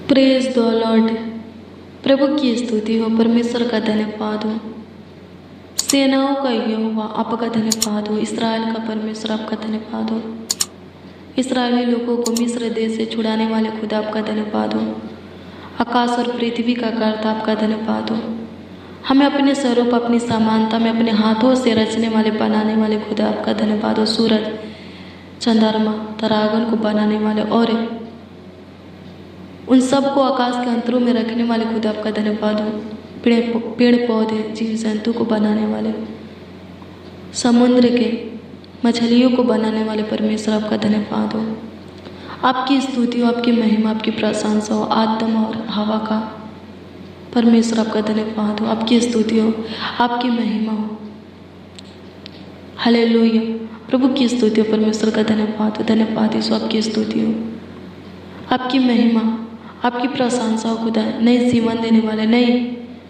Praise the Lord. प्रभु की स्तुति हो, परमेश्वर का धन्यवाद हो, सेनाओं का यहोवा आपका धन्यवाद हो, इस्राएल का परमेश्वर आपका धन्यवाद हो, इस्राएली लोगों को मिस्र देश से छुड़ाने वाले खुदा आपका धन्यवाद हो, आकाश और पृथ्वी का कर्ता आपका धन्यवाद हो, हमें अपने स्वरूप अपनी समानता में अपने हाथों से रचने वाले बनाने वाले खुदा आपका धन्यवाद हो, सूरज चंद्रमा तारागण को बनाने वाले और उन सबको आकाश के अंतरों में रखने वाले खुदा आपका धन्यवाद हो, पेड़ पौधे जीव जंतु को बनाने वाले, समुद्र के मछलियों को बनाने वाले परमेश्वर आपका धन्यवाद हो। आपकी स्तुति हो, आपकी महिमा, आपकी प्रशंसा हो, आदम और हवा का परमेश्वर आपका धन्यवाद हो, आपकी स्तुति हो, आपकी महिमा हो। हालेलुया। प्रभु की स्तुति हो, परमेश्वर का धन्यवाद हो, धन्यवाद यीशु, आपकी स्तुति हो, आपकी महिमा, आपकी प्रशंसा हो खुदा। नई जीवन देने वाले, नई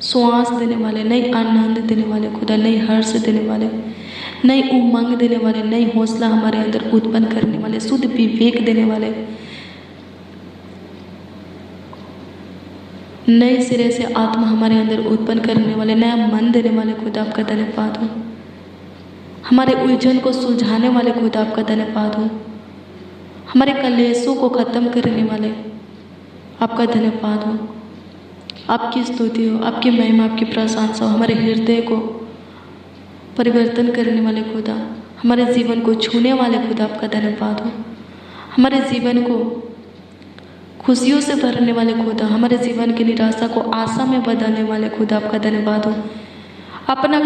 श्वास देने वाले, नई आनंद देने वाले खुदा, नई हर्ष देने वाले, नई उमंग देने वाले, नई हौसला हमारे अंदर उत्पन्न करने वाले, शुद्ध विवेक देने वाले, नए सिरे से आत्मा हमारे अंदर उत्पन्न करने वाले, नया मन देने वाले खुदा आपका धन्यवाद हो, हमारे उलझन को सुलझाने वाले खुदा आपका धन्यवाद हो, हमारे कलेशों को खत्म करने वाले आपका धन्यवाद हो। आपकी स्तुति हो, आपकी महिमा, आपकी प्रशंसा हो, हमारे हृदय को परिवर्तन करने वाले खुदा, हमारे जीवन को छूने वाले खुदा आपका धन्यवाद हो, हमारे जीवन को खुशियों से भरने वाले खुदा, हमारे जीवन की निराशा को आशा में बदलने वाले खुदा आपका धन्यवाद हो। अपना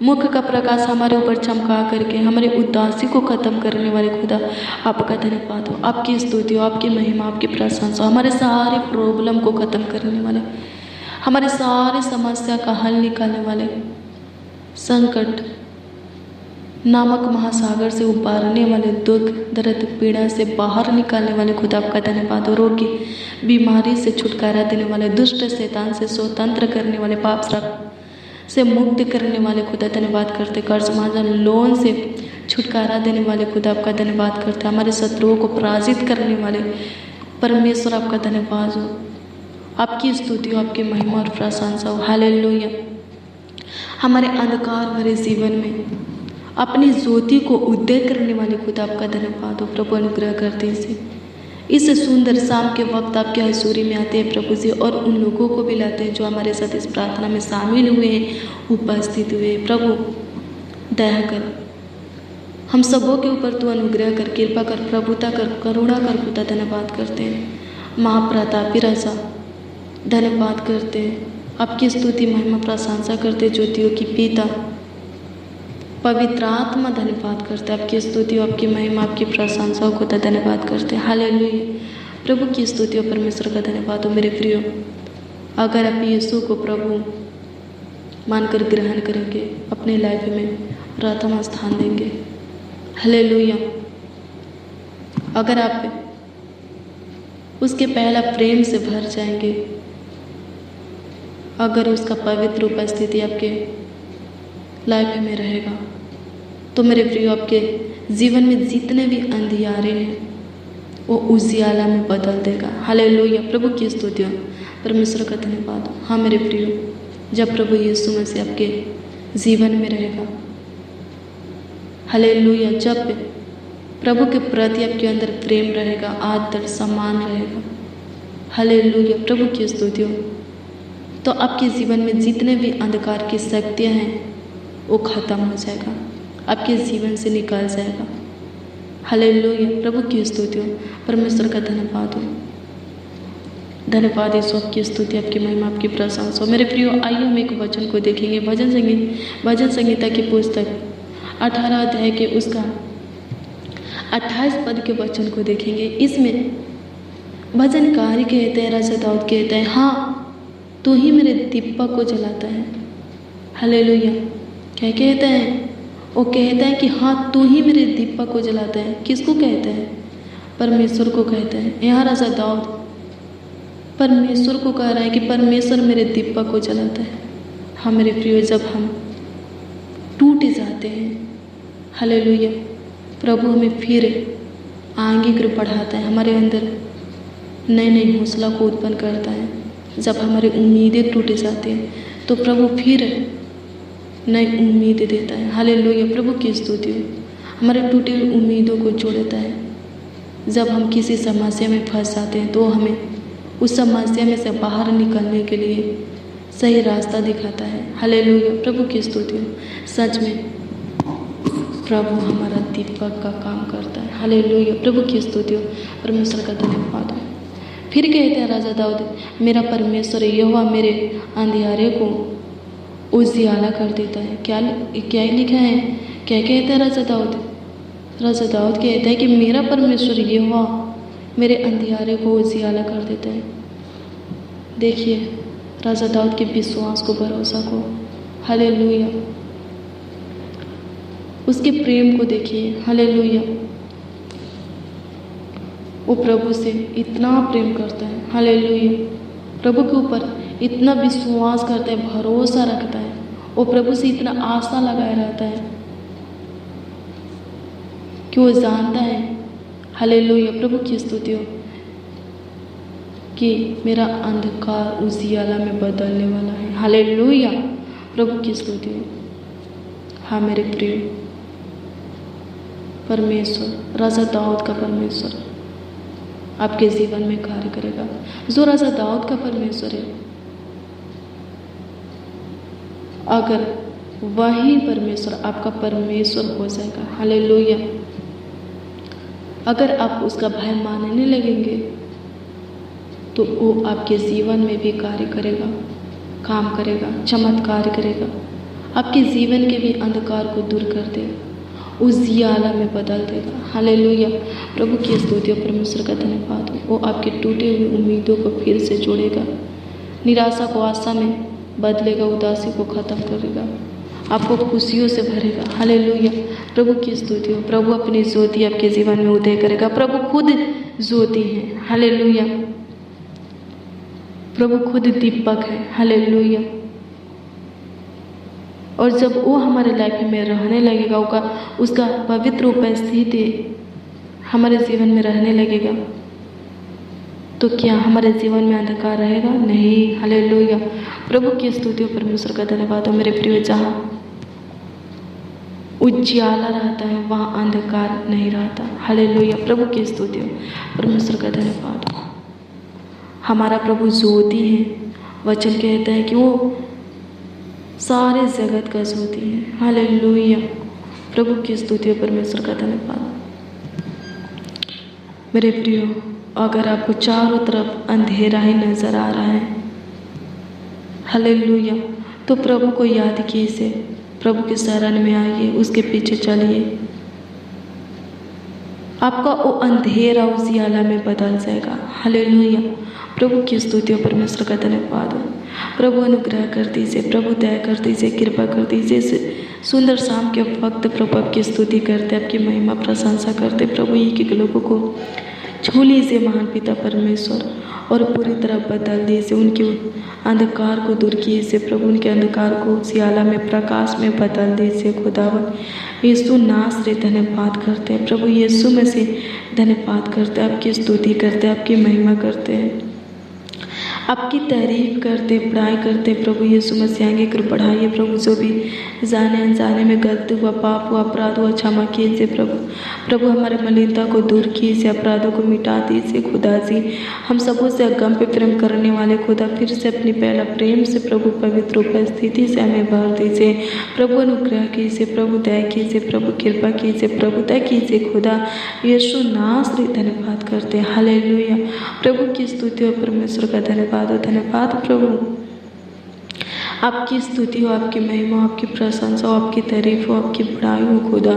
मुख का प्रकाश हमारे ऊपर चमका करके हमारे उदासी को खत्म करने वाले खुदा आपका धन्यवाद हो। आपकी स्तुति हो, आपकी महिमा, आपकी प्रशंसा, हमारे सारे प्रॉब्लम को खत्म करने वाले, हमारे सारे समस्या का हल निकालने वाले, संकट नामक महासागर से उबारने वाले, दुख दर्द पीड़ा से बाहर निकालने वाले खुदा आपका धन्यवाद हो। रोगी बीमारी से छुटकारा देने वाले, दुष्ट शैतान से स्वतंत्र करने वाले, पाप श्राप से मुक्त करने वाले खुदा धन्यवाद करते, कर्ज मांझन लोन से छुटकारा देने वाले खुदा आपका धन्यवाद करते, हमारे शत्रुओं को पराजित करने वाले परमेश्वर आपका धन्यवाद हो। आपकी स्तुति हो, आपकी महिमा और प्रशंसा हो। हालेलुया। हमारे अंधकार भरे जीवन में अपनी ज्योति को उदय करने वाले खुदा आपका धन्यवाद हो। प्रभु अनुग्रह करते इस सुंदर शाम के वक्त आपके हजूरी में आते हैं प्रभु जी, और उन लोगों को भी लाते हैं जो हमारे साथ इस प्रार्थना में शामिल हुए हैं, उपस्थित हुए। प्रभु दया कर, हम सबों के ऊपर तू अनुग्रह कर, कृपा कर, प्रभुता कर, करुणा कर खुदा धन्यवाद करते हैं। महाप्रतापी राजा धन्यवाद करते हैं, आपकी स्तुति महिमा प्रशंसा करते, ज्योतियों की पिता पवित्र आत्मा धन्यवाद करते, आपकी स्तुति, आपकी महिमा, आपकी प्रशंसा को धन्यवाद करते। हालेलुया। प्रभु की स्तुति और परमेश्वर का धन्यवाद हो। मेरे प्रियो, अगर आप यीशु को प्रभु मानकर ग्रहण करेंगे, अपने लाइफ में प्रथम स्थान देंगे। हालेलुया। अगर आप उसके पहला प्रेम से भर जाएंगे, अगर उसका पवित्र उपस्थिति आपके लाइफ में रहेगा, तो मेरे प्रियो आपके जीवन में जितने भी अंधियारे हैं वो उजियाला में बदल देगा। हालेलुया। प्रभु की स्तुति हो, परमेश्वर का धन्यवाद हो। हाँ मेरे प्रियो, जब प्रभु यीशु मसीह आपके जीवन में रहेगा, हालेलुया, जब प्रभु के प्रति आपके अंदर प्रेम रहेगा, आदर सम्मान रहेगा, हालेलुया, प्रभु की स्तुति हो, तो आपके जीवन में जितने भी अंधकार की शक्तियाँ हैं वो खत्म हो जाएगा, आपके जीवन से निकल जाएगा। हालेलुया। प्रभु की स्तुति हो, परमेश्वर का धन्यवाद हो। धन्यवाद यीशु, आपकी स्तुति, आपकी महिमा, आपकी प्रशंसा हो। मेरे प्रियो, आइए हम एक वचन को देखेंगे। भजन संहिता की पुस्तक 18 अध्याय के उसका 28 पद के वचन को देखेंगे। इसमें भजनकारी कहते हैं, राजा दाऊद कहते हैं, हाँ तू ही मेरे दीपक को जलाता है। हालेलुया। क्या कहते हैं? वो कहते हैं कि हाँ तू ही मेरे दीपक को जलाता है। किसको कहते हैं? परमेश्वर को कहते हैं। यहाँ राजा दाऊद परमेश्वर को कह रहा है कि परमेश्वर मेरे दीपक को जलाता है। हाँ मेरे प्रियो, जब हम टूट जाते हैं, हालेलुया, प्रभु हमें फिर आगे की ओर बढ़ाता है, हमारे अंदर नई नई हौसला को उत्पन्न करता है। जब हमारी उम्मीदें टूट जाती हैं तो प्रभु फिर नई उम्मीद देता है। हालेलुया, प्रभु की स्तुति हो। हमारे टूटी हुई उम्मीदों को जोड़ता है। जब हम किसी समस्या में फंस जाते हैं तो हमें उस समस्या में से बाहर निकलने के लिए सही रास्ता दिखाता है। हालेलुया, प्रभु की स्तुति हो। सच में प्रभु हमारा दीपक का काम करता है। हालेलुया, प्रभु की स्तुति हो। परमेश्वर का धन्यवाद हो। फिर कहते हैं राजा दाऊद, मेरा परमेश्वर यहोवा मेरे अंधियारे को उजियाला कर देता है। क्या लिखा है? क्या कहता है राजा दाऊद? राजा दाऊद कहता है कि मेरा परमेश्वर यहोवा मेरे अंधियारे को उजियाला कर देता है। देखिए राजा दाऊद के विश्वास को, भरोसा को। हालेलुया, उसके प्रेम को देखिए। हालेलुया, वो प्रभु से इतना प्रेम करता है। हालेलुया, प्रभु के ऊपर इतना विश्वास करता है, भरोसा रखता है। वो प्रभु से इतना आशा लगाए रहता है कि वो जानता है, हालेलुया, प्रभु की स्तुति हो, कि मेरा अंधकार उजियाला में बदलने वाला है। हालेलुया, प्रभु की स्तुति हो। हाँ मेरे प्रिय, परमेश्वर, राजा दाऊद का परमेश्वर आपके जीवन में कार्य करेगा। जो राजा दाऊद का परमेश्वर है, अगर वही परमेश्वर आपका परमेश्वर हो जाएगा, हालेलुया, अगर आप उसका भय मानने लगेंगे तो वो आपके जीवन में भी कार्य करेगा, काम करेगा, चमत्कार करेगा, आपके जीवन के भी अंधकार को दूर कर देगा, उजियाला में बदल देगा। हालेलुया, प्रभु की स्तुति और परमेश्वर का धन्यवाद हो। वो आपके टूटे हुए उम्मीदों को फिर से जोड़ेगा, निराशा को आशा में बदलेगा, उदासी को खत्म करेगा, आपको खुशियों से भरेगा। हालेलुया, प्रभु की स्तुति हो। प्रभु अपनी ज्योति आपके जीवन में उदय करेगा। प्रभु खुद ज्योति है। हालेलुया, प्रभु खुद दीपक है। हालेलुया, और जब वो हमारे लाइफ में रहने लगेगा, उसका पवित्र उपस्थिति हमारे जीवन में रहने लगेगा, तो क्या हमारे जीवन में अंधकार रहेगा? नहीं। हालेलुया, प्रभु की स्तुति और परमेश्वर का धन्यवाद हो। मेरे प्रिय, जहाँ उजियाला रहता है वहाँ अंधकार नहीं रहता। हालेलुया, प्रभु की स्तुति हो, परमेश्वर का धन्यवाद हो। हमारा प्रभु ज्योति है। वचन कहता है कि वो सारे जगत का ज्योति है। हालेलुया, प्रभु की स्तुति और परमेश्वर का धन्यवाद। मेरे प्रियो, अगर आपको चारों तरफ अंधेरा ही नजर आ रहा है, हालेलुया, तो प्रभु को याद कीजिए, प्रभु के शरण में आइए, उसके पीछे चलिए। आपका वो अंधेरा उजियाला में बदल जाएगा। हालेलुया, प्रभु की स्तुति और परमेश्वर का धन्यवाद हो। प्रभु अनुग्रह कर दीजिए, प्रभु दया कर दीजिए, कृपा कर दीजिए। सुंदर शाम के वक्त प्रभु आपकी स्तुति करते, आपकी महिमा प्रशंसा करते। प्रभु एक लोगों को छू लीजिए महान पिता परमेश्वर, और पूरी तरह बदल दीजिए, उनके अंधकार को दूर कीजिए प्रभु, उनके अंधकार को उजियाला में, प्रकाश में बदल दीजिए। खुदावन यीशु नासरी धन्यवाद करते हैं प्रभु, यीशु मसीह धन्यवाद करते हैं, आपकी स्तुति करते हैं, आपकी महिमा करते हैं, आपकी तारीफ करते, बड़ाई करते। प्रभु यीशु मसीह आगे कर बढ़ाइए प्रभु, जो भी जाने अनजाने में गलती हुआ, पाप हुआ, अपराध हुआ, क्षमा कीजिए प्रभु। प्रभु हमारे मलिनता को दूर कीजिए, अपराधों को मिटा दीजिए। खुदा जी, हम सबों से अगम पे प्रेम करने वाले खुदा, फिर से अपनी पहला प्रेम से प्रभु पवित्र उपस्थिति से हमें भर दीजिए। प्रभु अनुग्रह कीजिए, प्रभु दया कीजिए, प्रभु कृपा कीजिए, प्रभु दया कीजिए। खुदा यीशु नासरी धन्यवाद करते हैं। हालेलुया, प्रभु की स्तुति और परमेश्वर का धन्यवाद हो। धन्यवाद प्रभु, आपकी स्तुति हो, आपकी महिमा हो, आपकी प्रशंसा हो, आपकी तारीफ हो, आपकी बड़ाई हो। खुदा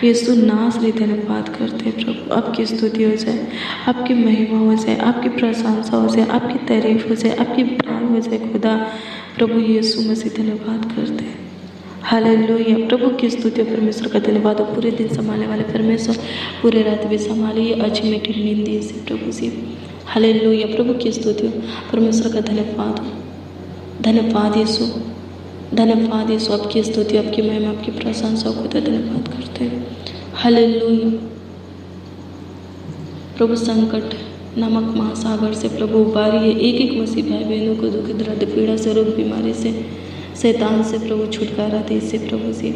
यीशु नासरी धन्यवाद करते हैं प्रभु, आपकी स्तुति हो जाए, आपकी महिमा हो जाए, आपकी प्रशंसा हो जाए, आपकी तारीफ हो जाए, आपकी बड़ाई हो जाए। खुदा प्रभु यीशु मसीह धन्यवाद करते हैं। हालेलुया, प्रभु की स्तुति परमेश्वर का धन्यवाद हो। पूरे दिन संभालने वाले परमेश्वर, पूरे रात भी संभालिए, अच्छी मीठी नींद दीजिए प्रभु जी। हालेलुया, प्रभु की स्तुति हो, परमेश्वर का धन्यवाद हो। धन्यवाद यीशु, धन्यवाद यीशु, आपकी स्तुति, आपकी महिमा, आपकी प्रशंसा को धन्यवाद करते हैं। हालेलुया, प्रभु संकट नमक महासागर से प्रभु उबारिए एक एक मसीह भाई बहनों को दुख दर्द पीड़ा से रोग बीमारी से शैतान से प्रभु छुटकारा दीजिए प्रभु जी।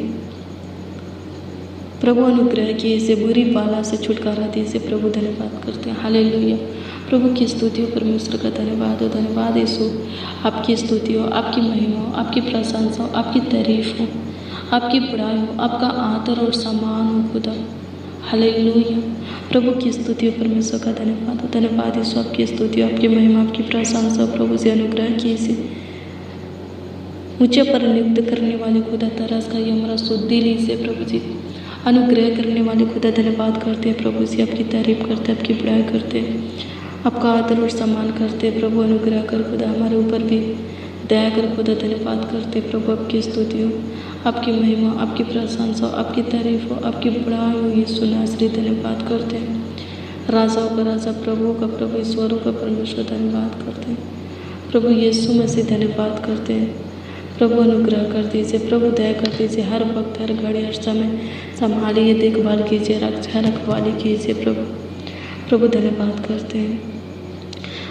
प्रभु अनुग्रह किए इसे बुरी बाला से छुटकारा दीजिए प्रभु। धन्यवाद करते हैं, हालेलुया। प्रभु की स्तुति हो, परमेश्वर का धन्यवाद हो, धन्यवाद यीशु। आपकी स्तुति हो, आपकी महिमा हो, आपकी प्रशंसा हो, आपकी तारीफ हो, आपकी बड़ाई हो, आपका आदर और सम्मान हो खुदा, हालेलुया। प्रभु की स्तुति हो, परमेश्वर का धन्यवाद हो, धन्यवाद यीशु। आपकी स्तुति हो, आपकी महिमा, आपकी प्रशंसा हो प्रभु से। अनुग्रह कीजिए मुझे पर नियुक्त करने वाले खुदा, तरस का ये हमारा शुद्धि लीजिए प्रभु जी। अनुग्रह करने वाले खुदा धन्यवाद करते हैं प्रभु जी, आपकी तारीफ करते हैं, आपकी बड़ाई करते हैं, आपका आदर और सम्मान करते हैं प्रभु। अनुग्रह कर खुदा हमारे ऊपर भी दया कर खुदा, धन्यवाद करते हैं प्रभु। आपकी स्तुति हो, आपकी महिमा, आपकी प्रशंसा हो, आपकी तारीफ हो, आपकी बड़ाई हो यीशु नासरी। धन्यवाद करते हैं, राजाओं का राजा, प्रभु का प्रभु, ईश्वरों का परमेश्वर, धन्यवाद करते हैं प्रभु यीशु मसीह। धन्यवाद करते हैं प्रभु। अनुग्रह कर दीजिए प्रभु, दया कर दीजिए, हर वक्त हर घड़ी हर समय संभालिए, देखभाल कीजिए, रखवाली कीजिए प्रभु। प्रभु धन्यवाद करते हैं,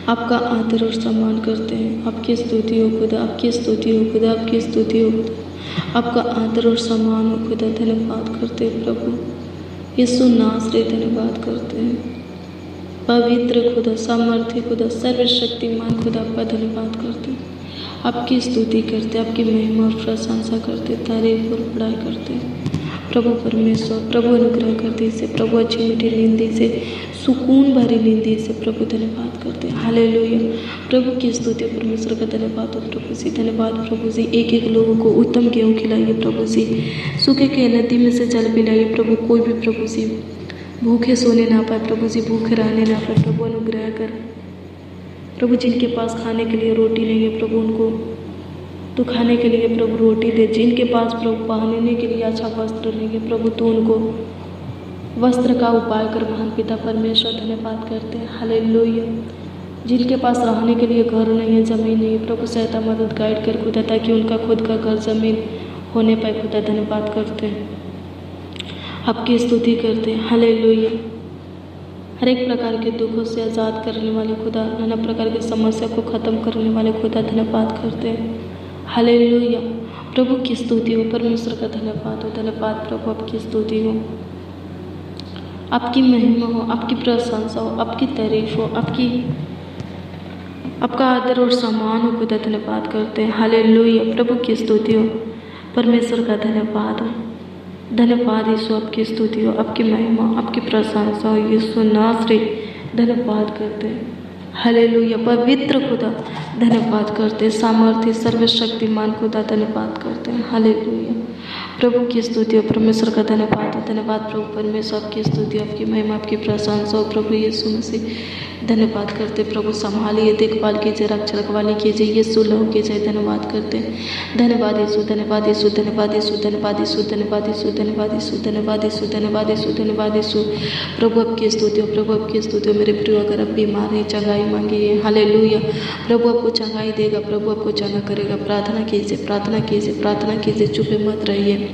आपका आदर और सम्मान करते हैं। आपकी स्तुति हो खुदा, आपकी स्तुति हो खुदा, आपकी स्तुति हो खुदा, आपका आदर और सम्मान हो खुदा। धन्यवाद करते हैं प्रभु यीशु नासरी। धन्यवाद करते हैं पवित्र खुदा, सामर्थ्य खुदा, सर्वशक्तिमान खुदा, आपका धन्यवाद करते हैं। आपकी स्तुति करते, आपकी महिमा और प्रशंसा करते, तारीफ और बड़ाई करते प्रभु परमेश्वर। प्रभु अनुग्रह कर दीजिए प्रभु, अच्छी मीठी नींद दीजिए, सुकून भरी नींद दीजिए प्रभु। धन्यवाद करते हैं, हालेलुया। प्रभु की स्तुति परमेश्वर का धन्यवाद हो प्रभु जी। धन्यवाद प्रभु जी। एक एक लोगों को उत्तम गेहूँ खिलाइए प्रभु जी, सूखे के नदी में से जल पिलाइए प्रभु। कोई भी प्रभु जी भूखे सोने ना पाए प्रभु जी, भूखे रहने ना पाए प्रभु। अनुग्रह कर प्रभु, जिनके पास खाने के लिए रोटी नहीं है प्रभु, उनको तो खाने के लिए प्रभु रोटी दे। जिनके पास प्रभु पहनने के लिए अच्छा वस्त्र नहीं है प्रभु, तो उनको वस्त्र का उपाय कर महान पिता परमेश्वर। धन्यवाद करते हैं, हालेलुया। जिनके पास रहने के लिए घर नहीं है, ज़मीन नहीं है प्रभु, सहायता मदद गाइड कर खुदा, ताकि उनका खुद का घर ज़मीन होने पाए खुदा। धन्यवाद करते हैं, आपकी स्तुति करते हैं, हालेलुया। हर एक प्रकार के दुखों से आज़ाद करने वाले खुदा, नाना प्रकार की समस्या को ख़त्म करने वाले खुदा, धन्यवाद करते हैं, हालेलुया। प्रभु की स्तुति हो, परमेश्वर का धन्यवाद हो, धन्यवाद प्रभु। आपकी स्तुति हो, आपकी महिमा हो, आपकी प्रशंसा हो, आपकी तारीफ हो, आपका आदर और सम्मान हो खुदा। धन्यवाद करते हैं, हालेलुया। प्रभु की स्तुति हो, परमेश्वर का धन्यवाद हो, धन्यवाद यीशु। आपकी स्तुति हो, आपकी महिमा, आपकी प्रशंसा हो यीशु नासरी। धन्यवाद करते हैं, हालेलुया। पवित्र खुदा धन्यवाद करते हैं, सामर्थ्य सर्वशक्तिमान खुदा धन्यवाद करते हैं, हालेलुया। प्रभु की स्तुति हो, परमेश्वर का धन्यवाद हो, धन्यवाद प्रभु परमेश्वर। आपकी स्तुति, आपकी महिमा, आपकी प्रशंसा हो प्रभु यीशु मसीह। धन्यवाद करते प्रभु, संभालिए, देखभाल कीजिए, रखवाली कीजिए यीशु लहू कीजिए। धन्यवाद करते हैं, धन्यवाद यीशु, धन्यवाद यीशु, धन्यवाद यीशु, धन्यवाद यीशु, धन्यवाद यीशु, धन्यवाद यीशु, धन्यवाद यीशु, धन्यवाद यीशु, धन्यवाद यीशु। प्रभु आपकी स्तुति हो, प्रभु आपकी स्तुति हो। मेरे प्रिय, अगर आप बीमार हैं, चंगाई मांगिए, हालेलुया। प्रभु आपको चंगाई देगा, प्रभु आपको चंगा करेगा। प्रार्थना कीजिए, प्रार्थना कीजिए, प्रार्थना कीजिए, चुप मत रहिए।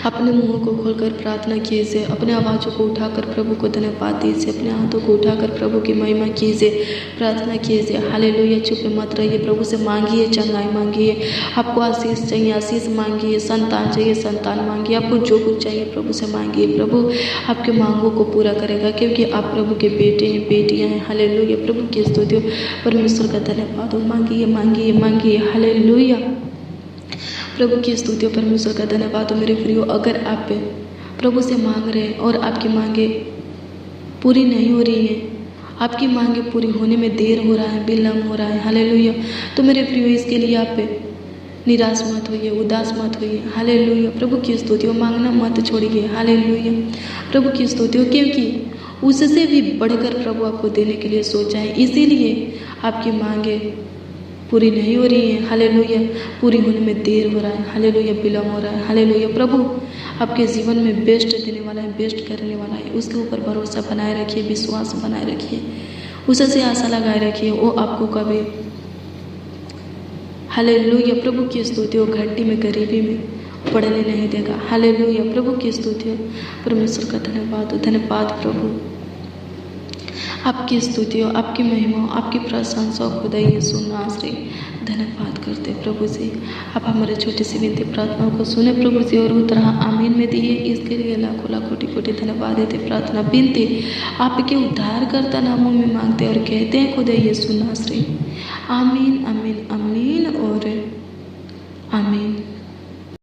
अपने मुंह को खोलकर प्रार्थना कीजिए, अपने आवाज़ों को उठाकर प्रभु को धन्यवाद दीजिए, अपने हाथों को उठाकर प्रभु की महिमा कीजिए, प्रार्थना कीजिए, हालेलुया। चुप मत रहिए, प्रभु से मांगिए, चंगाई मांगिए। आपको आशीष चाहिए, आशीष मांगिए। संतान चाहिए, संतान मांगिए। आपको जो कुछ चाहिए प्रभु से मांगिए, प्रभु आपके मांगों को पूरा करेगा, क्योंकि आप प्रभु के बेटे हैं, बेटियाँ हैं, हालेलुया। प्रभु की स्तुति हो, परमेश्वर का धन्यवाद हो। मांगिए, मांगिए, मांगिए, हालेलुया। प्रभु की स्तुति हो, परमेश्वर का धन्यवाद हो। मेरे प्रियो, अगर आप प्रभु से मांग रहे हैं और आपकी मांगे पूरी नहीं हो रही हैं, आपकी मांगे पूरी होने में देर हो रहा है, विलम्ब हो रहा है, हालेलुया, तो मेरे प्रियो इसके लिए आप निराश मत होइए, उदास मत होइए, हालेलुया। प्रभु की स्तुति हो, मांगना मत छोड़िए, हालेलुया। प्रभु की स्तुति हो, क्योंकि उससे भी बढ़कर प्रभु आपको देने के लिए सोचा है, इसीलिए आपकी मांगे पूरी नहीं हो रही है, हालेलुया। पूरी होने में देर हो रहा है, हालेलुया, विलम्ब हो रहा है, हालेलुया। प्रभु आपके जीवन में बेस्ट देने वाला है, बेस्ट करने वाला है। उसके ऊपर भरोसा बनाए रखिए, विश्वास बनाए रखिए, उससे आशा लगाए रखिए, वो आपको कभी, हालेलुया। प्रभु की स्तुति हो, घंटी में गरीबी में पड़ने नहीं देगा, हालेलुया। प्रभु की स्तुति हो, परमेश्वर का धन्यवाद हो, धन्यवाद प्रभु। आपकी स्तुति हो, आपकी महिमा हो, आपकी प्रशंसा हो खुदा यीशु नासरी। धन्यवाद करते प्रभु जी, आप हमारे छोटी सी विनती प्रार्थनाओं को सुने प्रभु जी और उत्तर आमीन में दिए, इसके लिए लाखों लाख कोटि कोटि धन्यवाद देते। प्रार्थना विनती आपके उद्धारकर्ता नामों में मांगते और कहते हैं खुदा यीशु नासरी। आमीन आमीन आमीन और आमीन।